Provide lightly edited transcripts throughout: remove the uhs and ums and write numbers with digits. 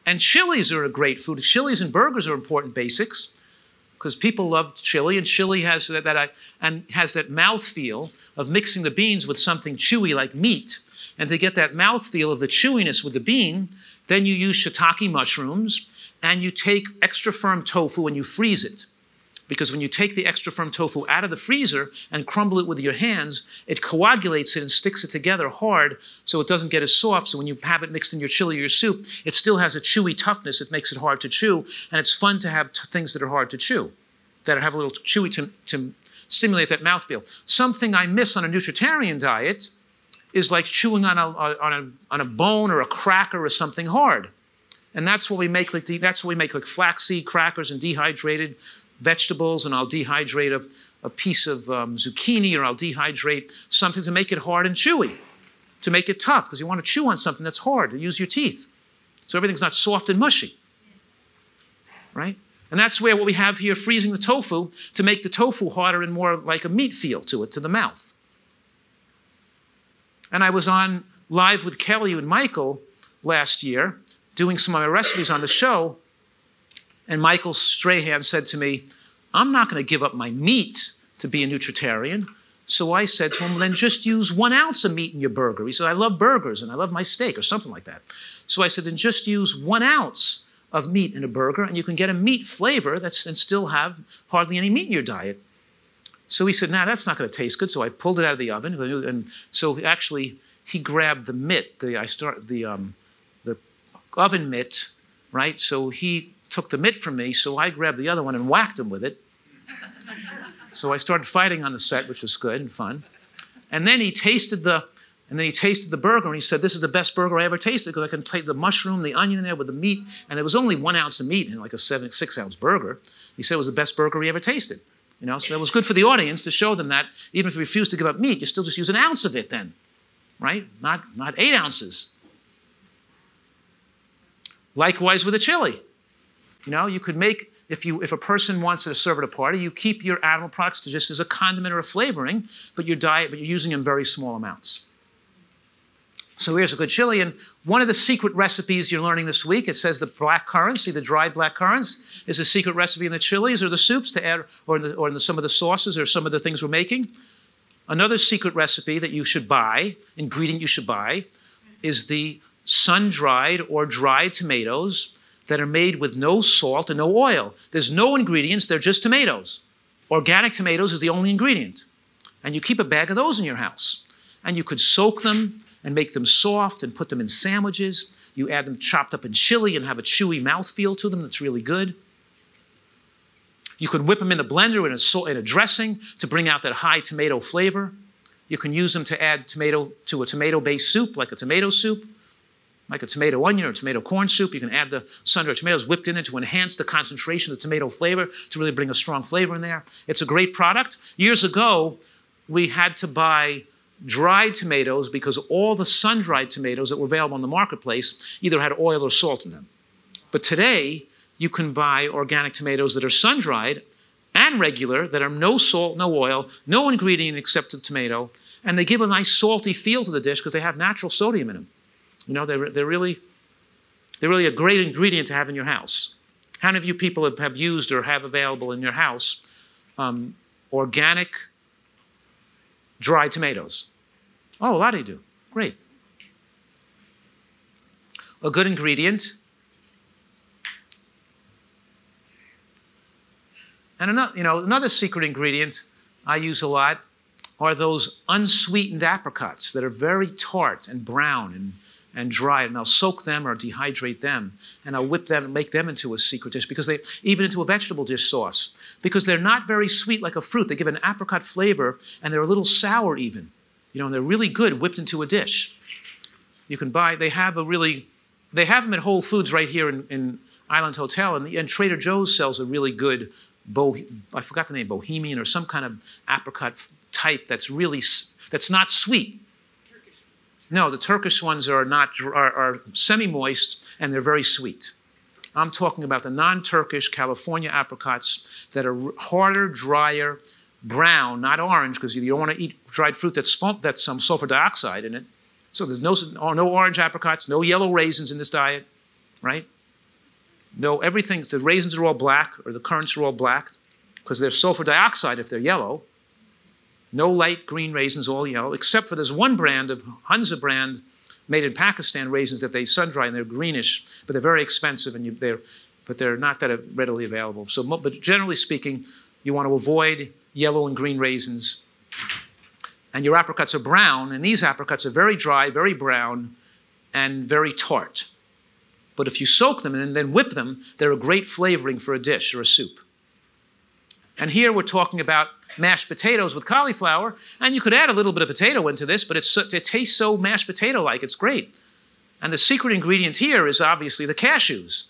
And chilies are a great food. Chilies and burgers are important basics because people love chili, and chili has that mouthfeel of mixing the beans with something chewy like meat. And to get that mouthfeel of the chewiness with the bean, then you use shiitake mushrooms, and you take extra firm tofu and you freeze it. Because when you take the extra firm tofu out of the freezer and crumble it with your hands, it coagulates it and sticks it together hard so it doesn't get as soft. So when you have it mixed in your chili or your soup, it still has a chewy toughness. It makes it hard to chew. And it's fun to have things that are hard to chew, that have a little chewy to stimulate that mouthfeel. Something I miss on a nutritarian diet is like chewing on a bone or a cracker or something hard. And that's what we make like flaxseed crackers and dehydrated vegetables, and I'll dehydrate a piece of zucchini, or I'll dehydrate something to make it hard and chewy, to make it tough, because you want to chew on something that's hard, to use your teeth. So everything's not soft and mushy, right? And that's where what we have here, freezing the tofu, to make the tofu harder and more like a meat feel to it, to the mouth. And I was on live with Kelly and Michael last year, doing some of my recipes on the show, and Michael Strahan said to me, I'm not going to give up my meat to be a nutritarian. So I said to him, then just use 1 ounce of meat in your burger. He said, I love burgers and I love my steak, or something like that. So I said, then just use 1 ounce of meat in a burger, and you can get a meat flavor and still have hardly any meat in your diet. So he said, nah, that's not going to taste good. So I pulled it out of the oven. And so actually, he grabbed the mitt, the oven mitt, right? So he took the mitt from me, so I grabbed the other one and whacked him with it. So I started fighting on the set, which was good and fun. And then he tasted the burger, and he said, this is the best burger I ever tasted, because I can take the mushroom, the onion in there with the meat, and there was only 1 ounce of meat in like a 6-ounce burger. He said it was the best burger he ever tasted. You know, so it was good for the audience to show them that even if you refuse to give up meat, you still just use 1 ounce of it then, right? Not 8 ounces. Likewise with a chili. You know, you could make, if a person wants to serve at a party, you keep your animal products to just as a condiment or a flavoring, but you're using them in very small amounts. So here's a good chili, and one of the secret recipes you're learning this week, it says the black currants, see the dried black currants, is a secret recipe in the chilies or the soups to add, or in some of the sauces or some of the things we're making. Another secret recipe that you should buy, ingredient you should buy, is the sun-dried or dried tomatoes that are made with no salt and no oil. There's no ingredients, they're just tomatoes. Organic tomatoes is the only ingredient. And you keep a bag of those in your house. And you could soak them and make them soft and put them in sandwiches. You add them chopped up in chili and have a chewy mouthfeel to them that's really good. You could whip them in the blender in a dressing to bring out that high tomato flavor. You can use them to add tomato to a tomato-based soup, like a tomato soup, like a tomato onion or tomato corn soup. You can add the sun-dried tomatoes whipped in it to enhance the concentration of the tomato flavor, to really bring a strong flavor in there. It's a great product. Years ago, we had to buy dried tomatoes because all the sun-dried tomatoes that were available in the marketplace either had oil or salt in them. But today, you can buy organic tomatoes that are sun-dried and regular, that are no salt, no oil, no ingredient except the tomato, and they give a nice salty feel to the dish because they have natural sodium in them. You know, they're really a great ingredient to have in your house. How many of you people have used or have available in your house organic dried tomatoes? Oh, a lot of you do. Great. A good ingredient. And another secret ingredient I use a lot are those unsweetened apricots that are very tart and brown and dry, and I'll soak them or dehydrate them, and I'll whip them and make them into a secret dish, because even into a vegetable dish sauce, because they're not very sweet like a fruit. They give an apricot flavor, and they're a little sour even, and they're really good whipped into a dish. You can buy, they have them at Whole Foods right here in Island Hotel, and Trader Joe's sells a really good, I forgot the name, Bohemian or some kind of apricot type that's not sweet. No, the Turkish ones are semi-moist, and they're very sweet. I'm talking about the non-Turkish California apricots that are harder, drier, brown, not orange, because you don't want to eat dried fruit that's some sulfur dioxide in it. So there's no orange apricots, no yellow raisins in this diet, right? No, everything, the raisins are all black, or the currants are all black, because there's sulfur dioxide if they're yellow. No light green raisins, all yellow, except for there's one brand of Hunza brand made in Pakistan raisins that they sun-dry, and they're greenish, but they're very expensive, and but they're not that readily available. So, but generally speaking, you want to avoid yellow and green raisins. And your apricots are brown, and these apricots are very dry, very brown, and very tart. But if you soak them and then whip them, they're a great flavoring for a dish or a soup. And here we're talking about mashed potatoes with cauliflower, and you could add a little bit of potato into this, but it tastes so mashed potato-like, it's great. And the secret ingredient here is obviously the cashews.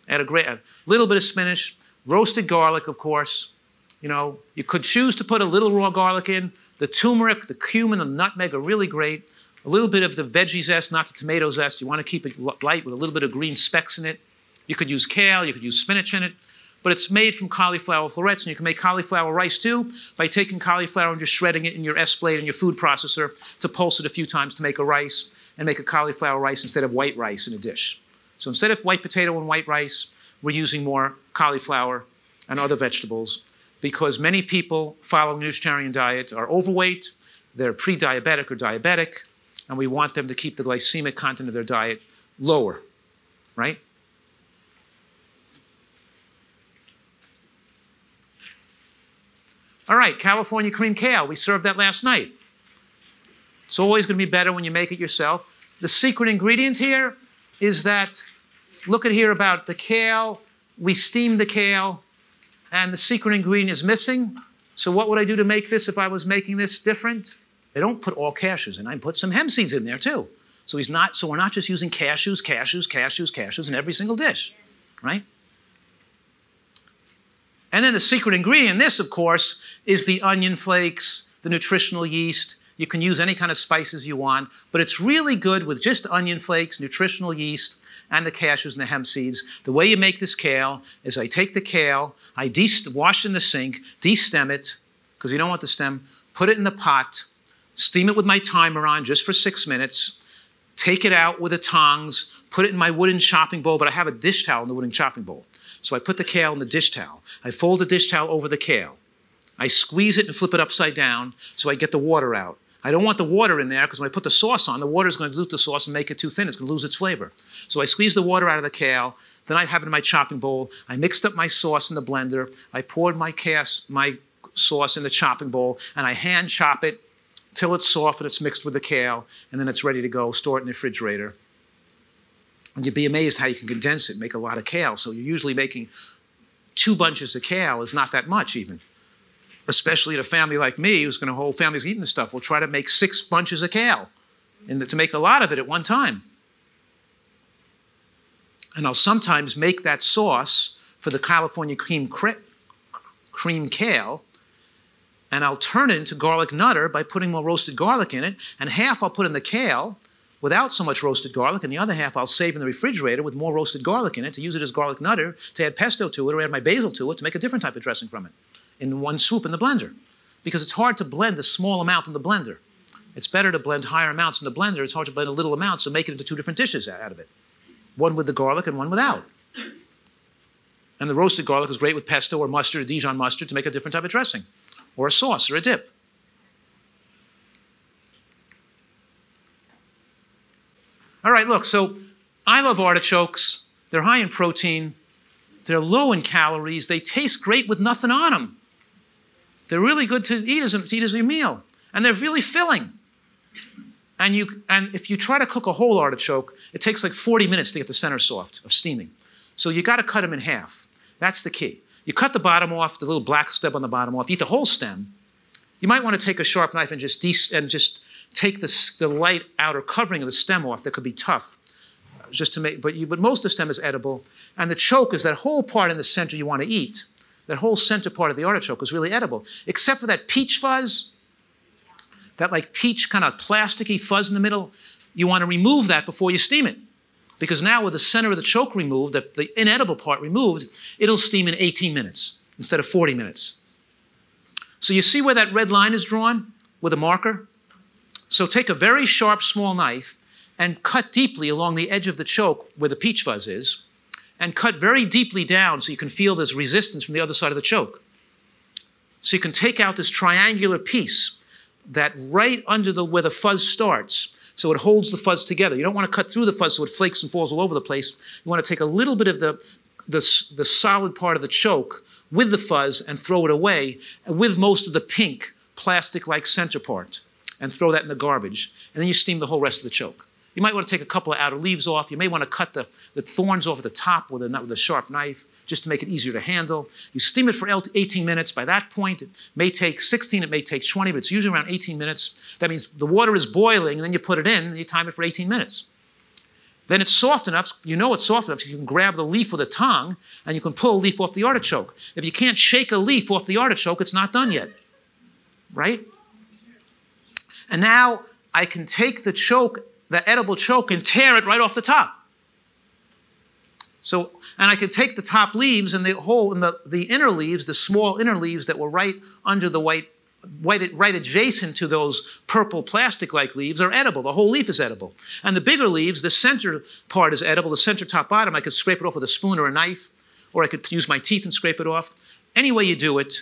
Add a little bit of spinach, roasted garlic, of course. You know, you could choose to put a little raw garlic in. The turmeric, the cumin, and the nutmeg are really great. A little bit of the veggie zest, not the tomato zest. You want to keep it light with a little bit of green specks in it. You could use kale, you could use spinach in it. But it's made from cauliflower florets, and you can make cauliflower rice too by taking cauliflower and just shredding it in your S-blade and your food processor to pulse it a few times to make a rice, and make a cauliflower rice instead of white rice in a dish. So instead of white potato and white rice, we're using more cauliflower and other vegetables, because many people following the Nutritarian diet are overweight, they're pre-diabetic or diabetic, and we want them to keep the glycemic content of their diet lower, right? All right, California cream kale. We served that last night. It's always going to be better when you make it yourself. The secret ingredient here is that, look at here about the kale. We steamed the kale, and the secret ingredient is missing. So what would I do to make this if I was making this different? I don't put all cashews in. I put some hemp seeds in there too. So we're not just using cashews in every single dish, right? And then the secret ingredient in this, of course, is the onion flakes, the nutritional yeast. You can use any kind of spices you want, but it's really good with just onion flakes, nutritional yeast, and the cashews and the hemp seeds. The way you make this kale is I take the kale, I wash in the sink, destem it, because you don't want the stem, put it in the pot, steam it with my timer on just for 6 minutes, take it out with the tongs, put it in my wooden chopping bowl, but I have a dish towel in the wooden chopping bowl. So I put the kale in the dish towel. I fold the dish towel over the kale. I squeeze it and flip it upside down so I get the water out. I don't want the water in there because when I put the sauce on, the water is going to dilute the sauce and make it too thin. It's going to lose its flavor. So I squeeze the water out of the kale. Then I have it in my chopping bowl. I mixed up my sauce in the blender. I poured my sauce in the chopping bowl, and I hand chop it till it's soft and it's mixed with the kale, and then it's ready to go. Store it in the refrigerator. And you'd be amazed how you can condense it and make a lot of kale. So you're usually making 2 bunches of kale is not that much even. Especially in a family like me, who's going to whole family's eating this stuff. We'll try to make 6 bunches of kale to make a lot of it at one time. And I'll sometimes make that sauce for the California cream kale, and I'll turn it into garlic nutter by putting more roasted garlic in it, and half I'll put in the kale without so much roasted garlic, and the other half I'll save in the refrigerator with more roasted garlic in it to use it as garlic nutter, to add pesto to it, or add my basil to it to make a different type of dressing from it in one swoop in the blender. Because it's hard to blend a small amount in the blender. It's better to blend higher amounts in the blender. It's hard to blend a little amount, so make it into 2 different dishes out of it. One with the garlic and one without. And the roasted garlic is great with pesto or mustard or Dijon mustard to make a different type of dressing, or a sauce or a dip. All right, look, so I love artichokes. They're high in protein. They're low in calories. They taste great with nothing on them. They're really good to eat as a meal. And they're really filling. And if you try to cook a whole artichoke, it takes like 40 minutes to get the center soft of steaming. So you got to cut them in half. That's the key. You cut the bottom off, the little black stub on the bottom off. Eat the whole stem. You might want to take a sharp knife and just take the light outer covering of the stem off. That could be tough. Just to make, but most of the stem is edible. And the choke is that whole part in the center you want to eat. That whole center part of the artichoke is really edible, except for that peach fuzz, that like peach kind of plasticky fuzz in the middle. You want to remove that before you steam it. Because now with the center of the choke removed, the inedible part removed, it'll steam in 18 minutes instead of 40 minutes. So you see where that red line is drawn with a marker? So take a very sharp, small knife and cut deeply along the edge of the choke where the peach fuzz is, and cut very deeply down so you can feel this resistance from the other side of the choke. So you can take out this triangular piece that right under where the fuzz starts, so it holds the fuzz together. You don't want to cut through the fuzz so it flakes and falls all over the place. You want to take a little bit of the solid part of the choke with the fuzz and throw it away, with most of the pink plastic-like center part, and throw that in the garbage. And then you steam the whole rest of the choke. You might want to take a couple of outer leaves off. You may want to cut the thorns off at the top with a sharp knife just to make it easier to handle. You steam it for 18 minutes. By that point, it may take 16, it may take 20, but it's usually around 18 minutes. That means the water is boiling, and then you put it in, and you time it for 18 minutes. Then it's soft enough, you know it's soft enough, so you can grab the leaf with a tongue, and you can pull a leaf off the artichoke. If you can't shake a leaf off the artichoke, it's not done yet, right? And now I can take the choke, that edible choke, and tear it right off the top. So, and I can take the top leaves and the inner leaves, the small inner leaves that were right under the right adjacent to those purple plastic-like leaves are edible. The whole leaf is edible. And the bigger leaves, the center part is edible. The center, top, bottom, I could scrape it off with a spoon or a knife, or I could use my teeth and scrape it off. Any way you do it,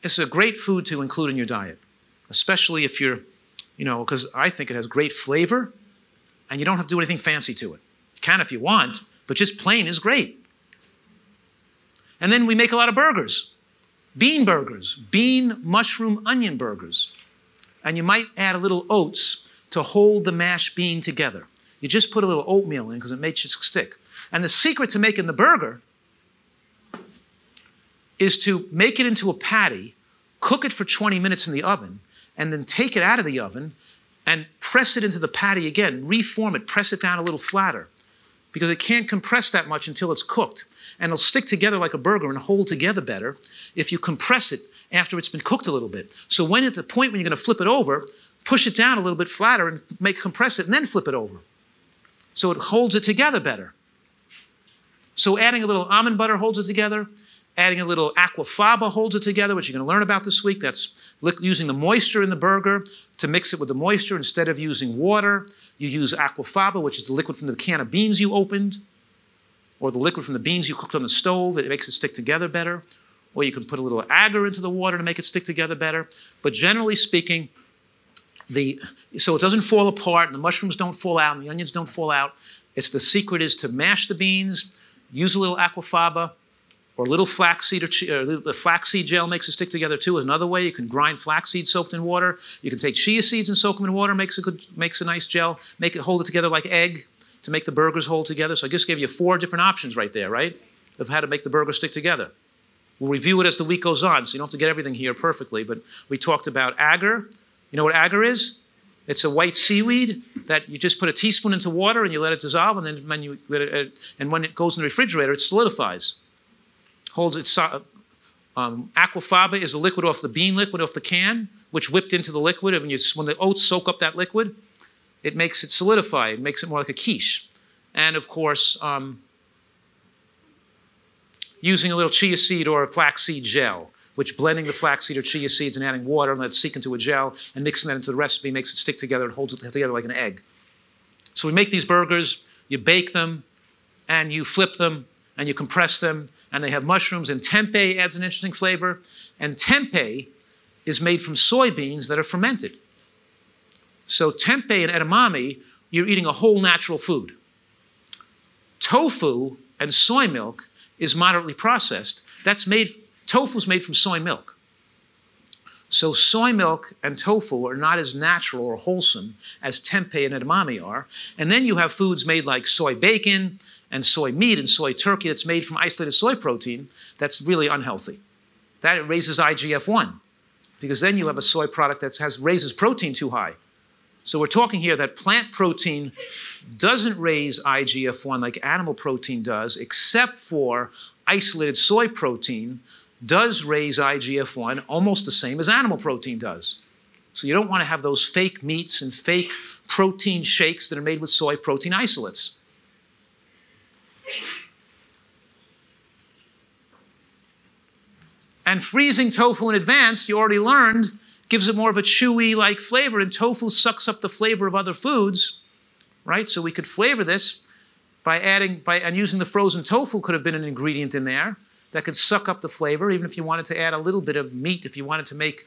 it's a great food to include in your diet, especially if you're, because I think it has great flavor, and you don't have to do anything fancy to it. You can if you want, but just plain is great. And then we make a lot of burgers. Bean burgers, bean, mushroom, onion burgers. And you might add a little oats to hold the mashed bean together. You just put a little oatmeal in because it makes it stick. And the secret to making the burger is to make it into a patty, cook it for 20 minutes in the oven, and then take it out of the oven and press it into the patty again, reform it, press it down a little flatter, because it can't compress that much until it's cooked. And it'll stick together like a burger and hold together better if you compress it after it's been cooked a little bit. So when at the point when you're going to flip it over, push it down a little bit flatter and compress it and then flip it over. So it holds it together better. So adding a little almond butter holds it together. Adding a little aquafaba holds it together, which you're going to learn about this week. That's using the moisture in the burger to mix it with the moisture. Instead of using water, you use aquafaba, which is the liquid from the can of beans you opened, or the liquid from the beans you cooked on the stove. It makes it stick together better. Or you can put a little agar into the water to make it stick together better. But generally speaking, so it doesn't fall apart, and the mushrooms don't fall out, and the onions don't fall out. The secret is to mash the beans, use a little aquafaba, or a little flaxseed, the flaxseed gel makes it stick together too. Is another way. You can grind flaxseed soaked in water. You can take chia seeds and soak them in water, makes a nice gel. Hold it together like egg to make the burgers hold together. So I just gave you 4 different options right there, right, of how to make the burger stick together. We'll review it as the week goes on, so you don't have to get everything here perfectly. But we talked about agar. You know what agar is? It's a white seaweed that you just put a teaspoon into water and you let it dissolve, and then when it goes in the refrigerator, it solidifies. Holds its aquafaba is the liquid off the bean liquid off the can, which whipped into the liquid. And when the oats soak up that liquid, it makes it solidify. It makes it more like a quiche. And of course, using a little chia seed or a flaxseed gel, which blending the flaxseed or chia seeds and adding water and let it seep into a gel and mixing that into the recipe makes it stick together and holds it together like an egg. So we make these burgers, you bake them, and you flip them, and you compress them, and they have mushrooms, and tempeh adds an interesting flavor. And tempeh is made from soybeans that are fermented. So tempeh and edamame, you're eating a whole natural food. Tofu and soy milk is moderately processed. Tofu's made from soy milk. So soy milk and tofu are not as natural or wholesome as tempeh and edamame are. And then you have foods made like soy bacon and soy meat and soy turkey that's made from isolated soy protein that's really unhealthy. That raises IGF-1, because then you have a soy product that raises protein too high. So we're talking here that plant protein doesn't raise IGF-1 like animal protein does, except for isolated soy protein does raise IGF-1 almost the same as animal protein does. So you don't want to have those fake meats and fake protein shakes that are made with soy protein isolates. And freezing tofu in advance, you already learned, gives it more of a chewy-like flavor, and tofu sucks up the flavor of other foods, right? So we could flavor this and using the frozen tofu could have been an ingredient in there that could suck up the flavor, even if you wanted to add a little bit of meat, if you wanted to make,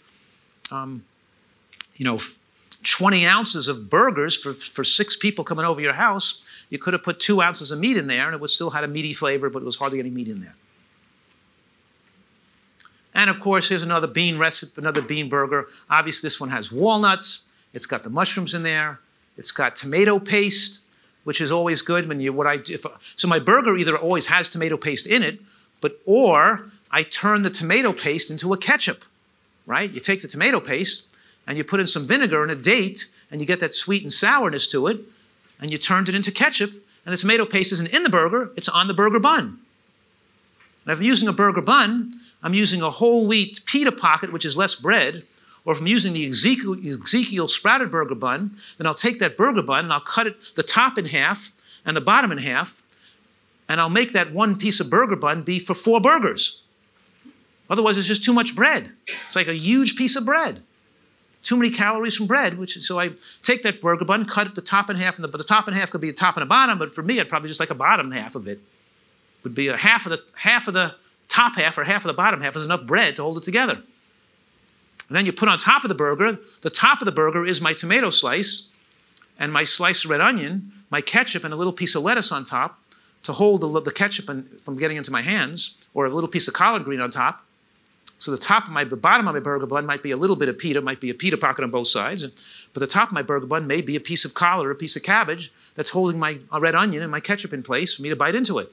20 ounces of burgers for 6 people coming over your house, you could have put 2 ounces of meat in there and it would still had a meaty flavor, but it was hardly any meat in there. And of course, here's another bean recipe, another bean burger. Obviously, this one has walnuts. It's got the mushrooms in there. It's got tomato paste, which is always good when you, so my burger either always has tomato paste in it, or I turn the tomato paste into a ketchup, right? You take the tomato paste and you put in some vinegar and a date and you get that sweet and sourness to it and you turned it into ketchup and the tomato paste isn't in the burger, it's on the burger bun. And if I'm using a burger bun, I'm using a whole wheat pita pocket, which is less bread, or if I'm using the Ezekiel sprouted burger bun, then I'll take that burger bun and I'll cut it, the top in half and the bottom in half, and I'll make that one piece of burger bun be for 4 burgers. Otherwise, it's just too much bread. It's like a huge piece of bread. Too many calories from bread, so I take that burger bun, cut it the top in half, but the top in half could be the top and the bottom, but for me, I'd probably just like a bottom half of it. Would be half of the top half or half of the bottom half is enough bread to hold it together. And then you put on top of the top of the burger is my tomato slice and my sliced red onion, my ketchup and a little piece of lettuce on top to hold the ketchup from getting into my hands, or a little piece of collard green on top. So the bottom of my burger bun might be a little bit of pita, might be a pita pocket on both sides, but the top of my burger bun may be a piece of collard or a piece of cabbage that's holding my red onion and my ketchup in place for me to bite into it.